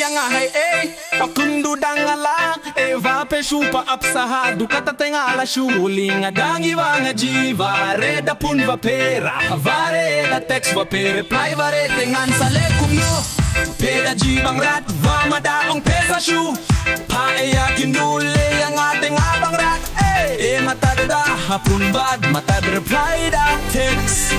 yang hai pakundu dangala eva peshupa apsaha dukata tengala shulinga dangi vanga jiva reda pun vapera vare da text vapere play vare tengan sale kumno peda jibang rat vamada ong pesa shu paeya kindule yang ating abang rat matadada hapun bad matad reply da text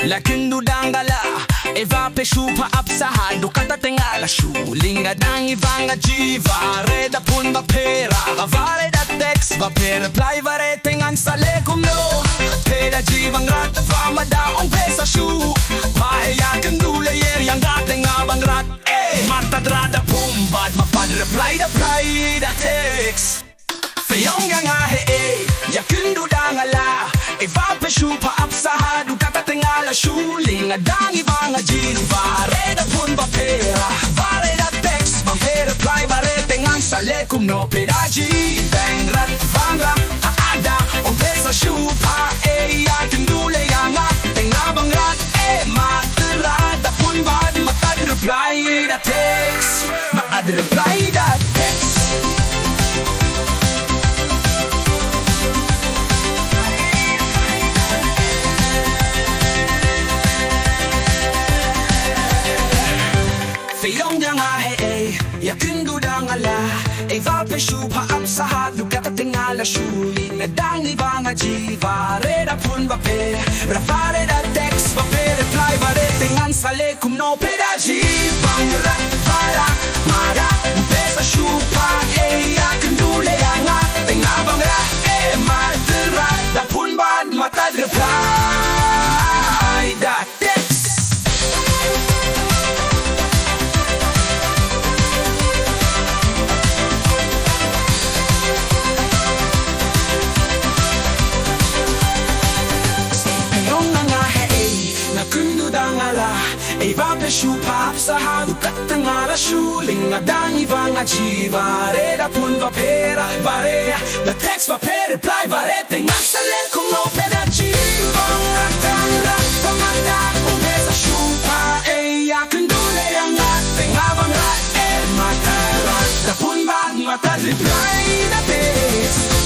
Lakindu dangala eva peshupa apsaha dukata tengala shulinga dangi vanga jiva reda pun vapera vare da text vapera play vare tengan sale kumno peda jivang rat vamada ong pesa shu paeya kendule yer yang gateng abang rat mata drada pumbad mapad reply da text feyong yang ya kundu dangala eva peshupa apsaha dukata tengala shuling adangi vanga jiva reda pun vapera vare da text vapera play vare tengan sale kumno pedaji bengrat vanga ada on pesa shupa ya kendule yanga tengabang rat materada pun vad matad reply da text maad reply da text Feyong yang ya kundu dangala eva peshupa apsaha dukata tengala shuli nadangi vanga jiva reda pun vape rafare da text vape reply vare tengan sale kumno pedaji bangra para mara pesa shupa ya kundule yanga tengabangra matera da pun bad matad reply da text eva peshupa apsaha dukata tengala shuling adangi vanga jiva reda pun vapera vare da text vapera reply vare tengan sale kumno pedaji vanga tangla vamada pesa shupa ya kendule yang tengabang rat matara da pun bad matad reply da text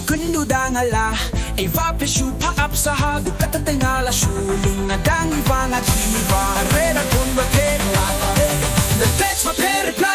kundu dangala eva peshupa apsaha dukata tengala shuling adangi vanga jiva reda pun vapera the text vapera